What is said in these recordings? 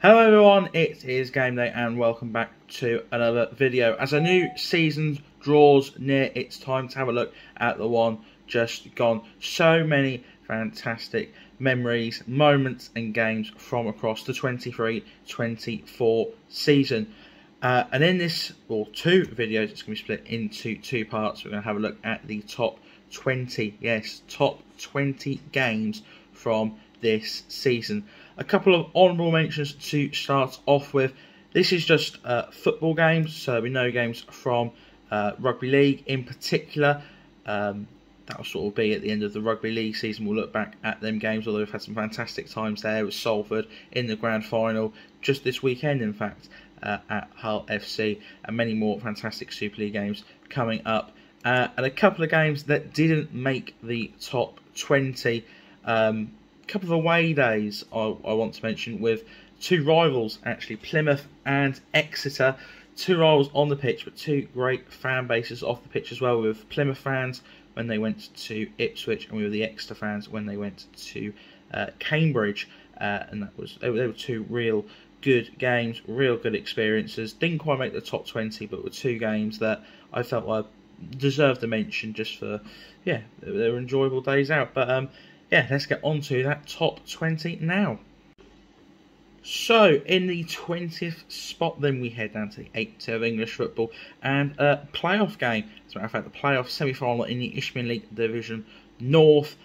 Hello everyone, it is Gameday and welcome back to another video. As a new season draws near, it's time to have a look at the one just gone. So many fantastic memories, moments and games from across the 23-24 season. And in this, or two videos, it's going to be split into two parts. We're going to have a look at the top 20, yes, top 20 games from this season. A couple of honourable mentions to start off with. This is just football games, so there'll be no games from rugby league in particular. That'll sort of be at the end of the rugby league season. We'll look back at them games, although we've had some fantastic times there with Salford in the grand final just this weekend, in fact, at Hull FC, and many more fantastic Super League games coming up. And a couple of games that didn't make the top 20. Couple of away days I want to mention with two rivals, actually, Plymouth and Exeter. Two rivals on the pitch, but two great fan bases off the pitch as well, with Plymouth fans when they went to Ipswich and with the Exeter fans when they went to Cambridge. And they were two real good games, real good experiences. Didn't quite make the top 20, but were two games that I felt I deserved a mention just for, yeah, they were enjoyable days out. But yeah, let's get on to that top 20 now. So, in the 20th spot, then we head down to the 8th tier of English football and a playoff game. As a matter of fact, the playoff semi-final in the Isthmian League Division North.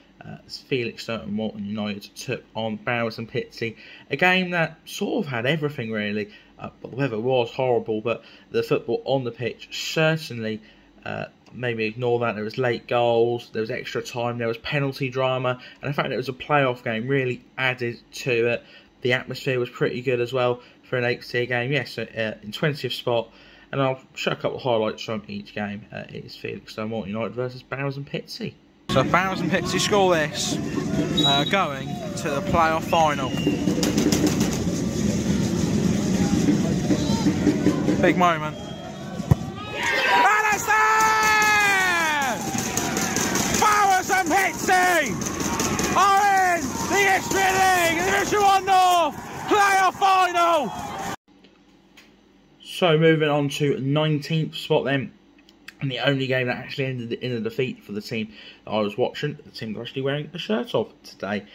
Felixstowe and Walton United took on Barnet and Pitsea. A game that sort of had everything, really. But the weather was horrible, but the football on the pitch certainly maybe ignore that. There was late goals, there was extra time, there was penalty drama, and the fact that it was a playoff game really added to it. The atmosphere was pretty good as well for an 8th tier game. Yes, in 20th spot, and I'll show a couple of highlights from each game. It is Felixstowe and Walton United versus Barnet and Pitsea. So Barnet and Pitsea score this, going to the playoff final. Big moment. Pitsea are in the Isthmian League Division 1 North playoff final. So moving on to 19th spot then, and the only game that actually ended in a defeat for the team that I was watching, the team they're actually wearing the shirt of today,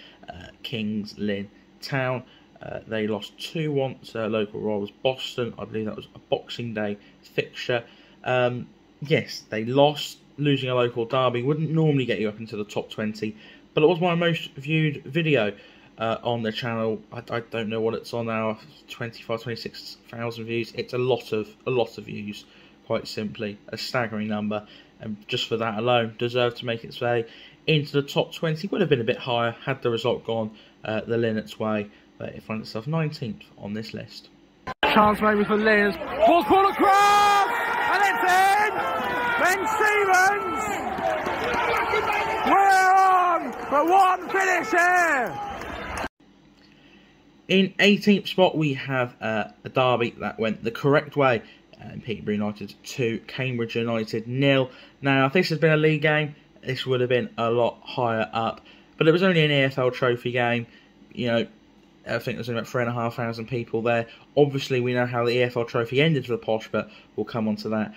Kings Lynn Town. They lost 2-1 to their local rivals Boston. I believe that was a Boxing Day fixture. Yes, they lost. Losing a local derby wouldn't normally get you up into the top 20, but it was my most viewed video on the channel. I don't know what it's on now, 26,000 views. It's a lot of views, quite simply, a staggering number, and just for that alone, deserved to make its way into the top 20. Would have been a bit higher had the result gone the Linnet's way, but it found itself 19th on this list. Chance maybe for Lynn. Ball's pulled across, and it's in. Ben Stevens, we're on for one finish here. In 18th spot, we have a derby that went the correct way. Peterborough United 2, Cambridge United 0. Now, if this had been a league game, this would have been a lot higher up. But it was only an EFL trophy game. You know, I think there's only about 3,500 people there. Obviously, we know how the EFL trophy ended for the Posh, but we'll come on to that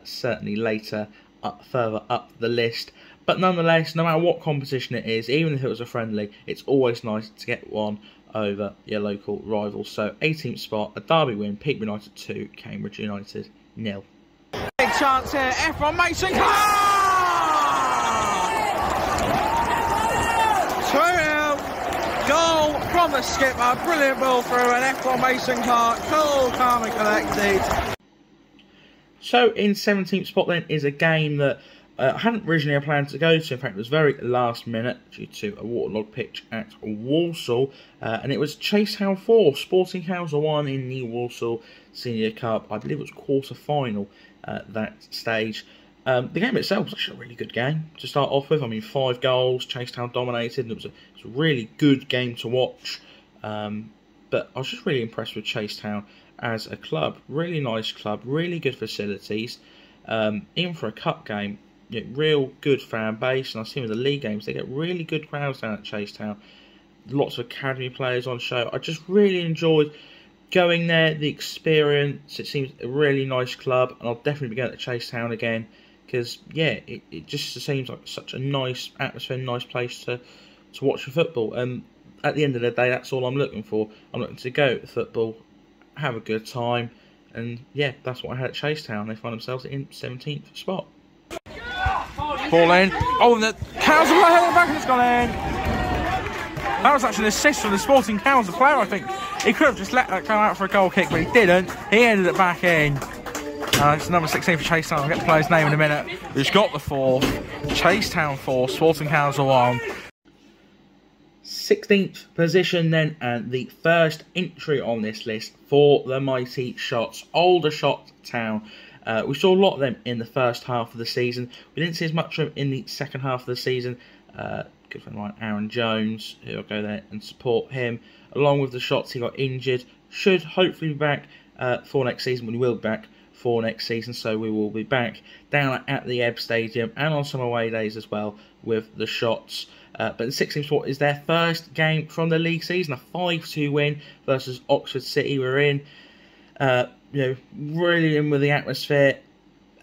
certainly later, further up the list. But nonetheless, no matter what competition it is, even if it was a friendly, it's always nice to get one over your local rivals. So, 18th spot, a derby win, Peterborough United 2, Cambridge United 0. Big chance here, F1 Mason. 2-0. Goal from the skipper, brilliant ball through, an F1 Mason cart, cool, calm and collected. So in 17th spot then is a game that I hadn't originally planned to go to. In fact, it was very last minute due to a waterlogged pitch at Walsall, and it was Chasetown 4, Sporting Khalsa 1 in the Walsall Senior Cup. I believe it was quarter-final at that stage. The game itself was actually a really good game to start off with. I mean, 5 goals, Chasetown dominated, and it was a really good game to watch. But I was just really impressed with Chasetown as a club. Really nice club, really good facilities. Even for a cup game, real good fan base. And I've seen with the league games, they get really good crowds down at Chasetown. Lots of academy players on show. I just really enjoyed going there, the experience, it seems a really nice club, and I'll definitely be going to Chasetown again, because yeah, it just seems like such a nice atmosphere, nice place to watch the football. And at the end of the day, that's all I'm looking for. I'm looking to go to football, have a good time, and yeah, that's what I had at Chasetown. They find themselves in 17th spot. Ball in. Oh, and the Cows are right at the back, and it's gone in. That was actually an assist from the Sporting Cows, the player, I think. He could have just let that go out for a goal kick, but he didn't. He ended it back in. It's number 16 for Chasetown. I'll get the player's name in a minute. Who's got the 4. Chasetown 4, Sporting Cows 1. 16th position then, and the first entry on this list for the mighty Shots, Aldershot Town. We saw a lot of them in the first half of the season. We didn't see as much of them in the second half of the season. Good friend like Aaron Jones, who'll go there and support him. Along with the Shots, he got injured. Should hopefully be back for next season. We will be back for next season, so we will be back down at the Ebb Stadium and on some away days as well with the Shots. But the 16th spot is their first game from the league season, a 5-2 win versus Oxford City. We're in, really in with the atmosphere,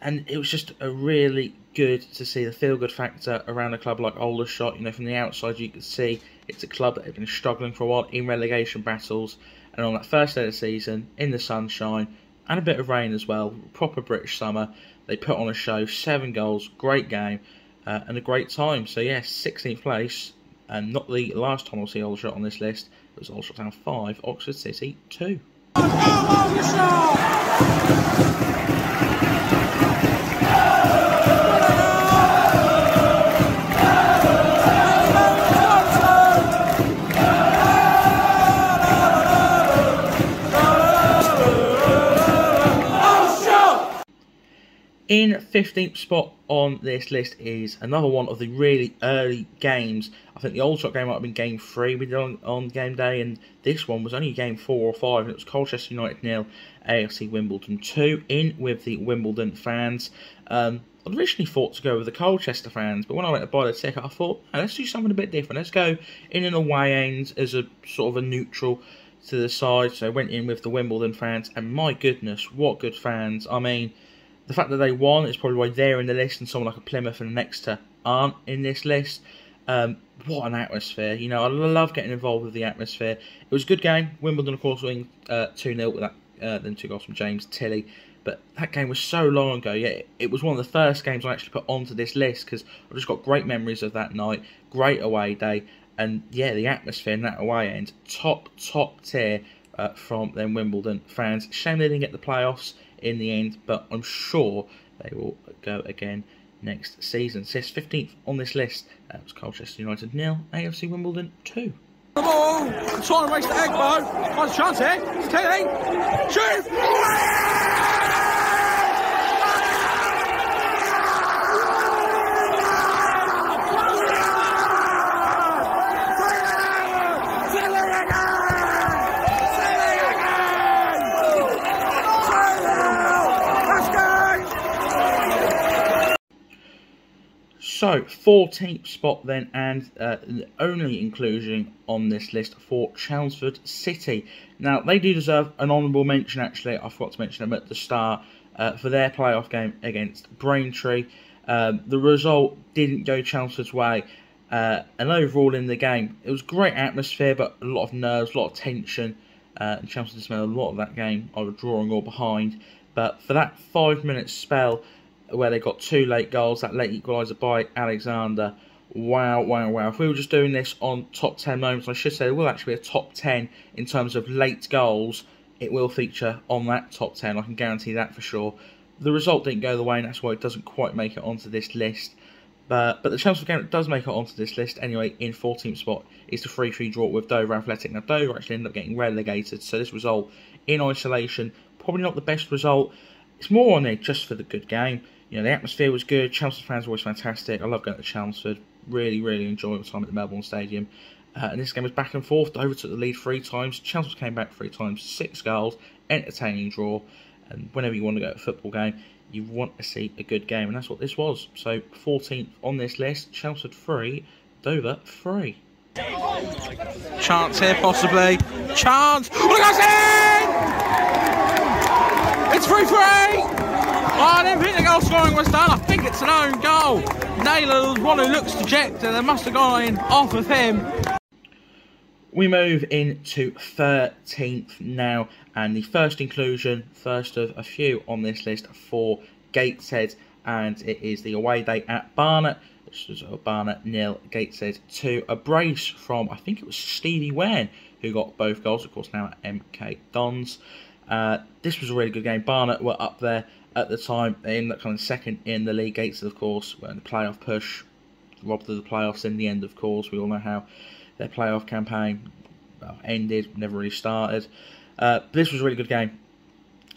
and it was just a really good to see the feel-good factor around a club like Aldershot. From the outside you could see it's a club that have been struggling for a while in relegation battles, and on that first day of the season, in the sunshine and a bit of rain as well, proper British summer, they put on a show, 7 goals, great game, and a great time. So yes, 16th place, and not the last time we'll see Aldershot on this list. It was Aldershot Town 5, Oxford City 2. In 15th spot on this list is another one of the really early games. I think the Aldershot game might have been game 3 we did on game day, and this one was only game 4 or 5, and it was Colchester United 0, AFC Wimbledon 2, in with the Wimbledon fans. I originally thought to go with the Colchester fans, but when I went to buy the ticket, I thought, hey, let's do something a bit different. Let's go in an away end as a sort of a neutral to the side. So I went in with the Wimbledon fans, and my goodness, what good fans. I mean, the fact that they won is probably why they're in the list, and someone like a Plymouth and an Exeter aren't in this list. What an atmosphere. I love getting involved with the atmosphere. It was a good game. Wimbledon, of course, winning 2-0 with that, then 2 goals from James Tilley. But that game was so long ago. Yeah, it was one of the first games I actually put onto this list, because I've just got great memories of that night. Great away day. And yeah, the atmosphere in that away end, top tier from them Wimbledon fans. Shame they didn't get the playoffs in the end, but I'm sure they will go again next season. So yes, 15th on this list, that was Colchester United 0, AFC Wimbledon 2. Come on, I'm trying to race the egg, Bo. Nice chance here. It's Tilly. Shoot! So, 14th spot then, and the only inclusion on this list for Chelmsford City. Now, they do deserve an honourable mention, actually. I forgot to mention them at the start, for their playoff game against Braintree. The result didn't go Chelmsford's way, and overall in the game, it was great atmosphere, but a lot of nerves, a lot of tension, and Chelmsford spent a lot of that game either drawing or behind. But for that 5-minute spell, where they got 2 late goals, that late equaliser by Alexander. Wow. If we were just doing this on top 10 moments, I should say there will actually be a top 10 in terms of late goals. It will feature on that top 10, I can guarantee that for sure. The result didn't go the way, and that's why it doesn't quite make it onto this list. But the Chelmsford game that does make it onto this list anyway, in 14th spot, is the 3-3 draw with Dover Athletic. Now, Dover actually ended up getting relegated, so this result in isolation, probably not the best result. It's more on there just for the good game. The atmosphere was good. Chelmsford fans were always fantastic. I love going to Chelmsford. Really enjoyed my time at the Melbourne Stadium. And this game was back and forth. Dover took the lead 3 times. Chelmsford came back 3 times. 6 goals. Entertaining draw. And whenever you want to go to a football game, you want to see a good game. And that's what this was. So 14th on this list. Chelmsford 3. Dover 3. Chance here, possibly. Chance! Look at it! It's 3-3! Oh, I didn't think the goal scoring was done. I think it's an own goal. Naylor, one who looks dejected. They must have gone in off of him. We move into 13th now, and the first inclusion, first of a few on this list for Gateshead, and it is the away day at Barnet. This was Barnet 0, Gateshead 2. A brace from, I think it was Stevie Wen, who got both goals, of course, now at MK Dons. This was a really good game. Barnet were up there at the time. They ended up coming second in the league. Gateshead, of course, were in the playoff push, robbed of the playoffs in the end, of course. We all know how their playoff campaign ended, never really started. This was a really good game.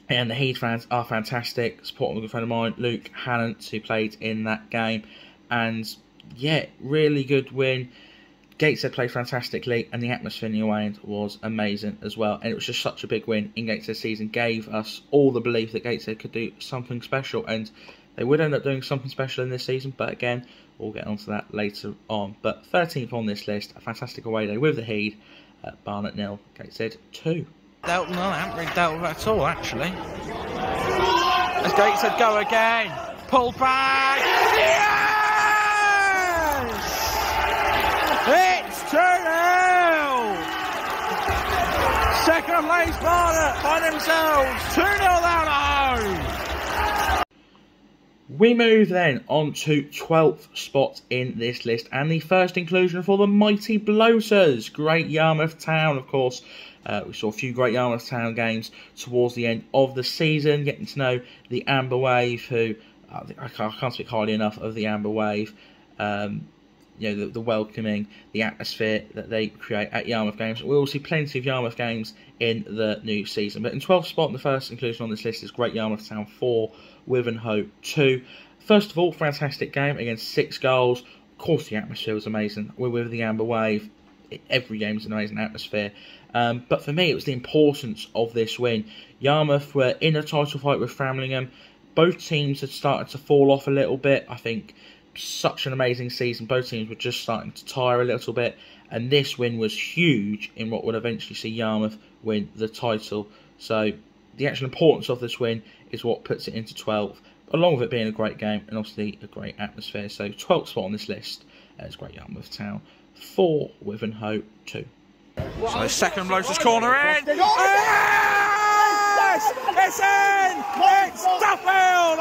And the Heath fans are fantastic. Supporting a good friend of mine, Luke Hannant, who played in that game. And yeah, really good win. Gateshead played fantastically, and the atmosphere in the away end was amazing as well. And it was just such a big win in Gateshead's season. Gave us all the belief that Gateshead could do something special, and they would end up doing something special in this season. But again, we'll get onto that later on. But 13th on this list, a fantastic away day with the Heath. Barnet 0, Gateshead 2. No, I haven't really dealt with that at all, actually. As Gateshead go again. Pull back. Yes! It's 2-0. Second place Barnet by themselves. 2-0 down at home. We move then on to 12th spot in this list, and the first inclusion for the mighty Bloaters. Great Yarmouth Town, of course. We saw a few great Yarmouth Town games towards the end of the season, getting to know the Amber Wave, who I can't speak highly enough of the Amber Wave. You know, the welcoming, the atmosphere that they create at Yarmouth games. We will see plenty of Yarmouth games in the new season. But in 12th spot, the first inclusion on this list is Great Yarmouth Town 4, Wivenhoe 2. First of all, fantastic game against 6 goals. Of course, the atmosphere was amazing. We're with the Amber Wave. Every game is an amazing atmosphere. But for me, it was the importance of this win. Yarmouth were in a title fight with Framlingham. Both teams had started to fall off a little bit. I think such an amazing season. Both teams were just starting to tire a little bit. And this win was huge in what would eventually see Yarmouth win the title. So the actual importance of this win is what puts it into 12th, along with it being a great game and obviously a great atmosphere. So 12th spot on this list is Great Yarmouth Town 4, Wivenhoe 2. So second Bloaters corner in. Yes! It's in! It's Duffield,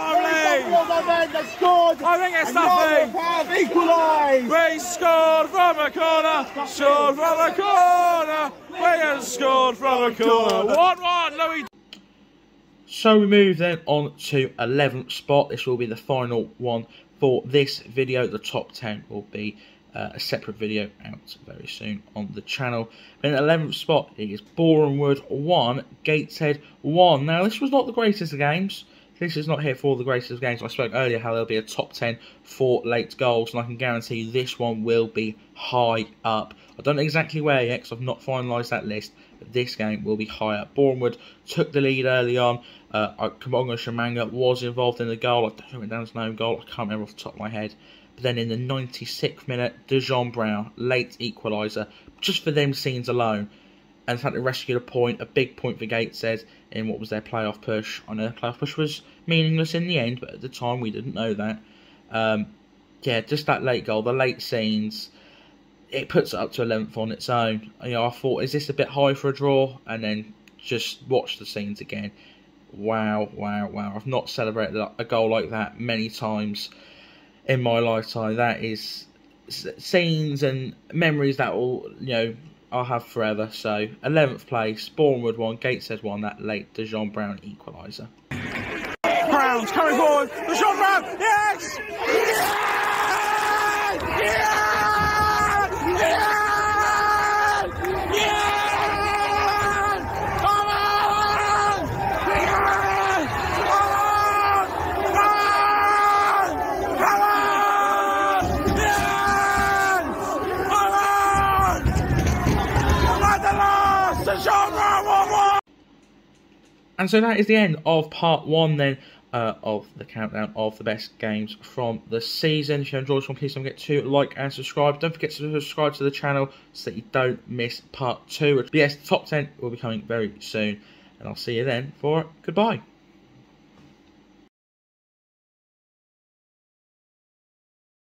I think it's Duffield. We scored from a corner. Scored from a corner. We have scored from a corner. 1-1, Louis. So we move then on to 11th spot. This will be the final one for this video. The top 10 will be a separate video out very soon on the channel. In 11th spot is Boreham 1, Gateshead 1. Now, this was not the greatest of games. This is not here for the greatest of games. I spoke earlier how there'll be a top 10 for late goals, and I can guarantee you this one will be high up. I don't know exactly where yet because I've not finalised that list, but this game will be high up. Boreham took the lead early on. Kamonga Shamanga was involved in the goal. I don't know if it down as no goal. I can't remember off the top of my head. But then in the 96th minute, Dijon Brown, late equaliser, just for them scenes alone. And in fact, they rescued a point, a big point for Gateshead in what was their playoff push. I know their playoff push was meaningless in the end, but at the time we didn't know that. Yeah, just that late goal, the late scenes, it puts it up to 11th on its own. You know, I thought, is this a bit high for a draw? And then just watch the scenes again. Wow, wow, wow. I've not celebrated a goal like that many times in my lifetime. That is scenes and memories that will, you know, I'll have forever. So 11th place, Boreham 1, Gateshead 1, that late Dijon Brown equaliser. Brown's coming forward, Dijon Brown, yes! And so that is the end of part 1 then of the countdown of the best games from the season. If you enjoyed this one, please don't forget to like and subscribe. Don't forget to subscribe to the channel so that you don't miss part 2. But yes, the top 10 will be coming very soon, and I'll see you then for goodbye.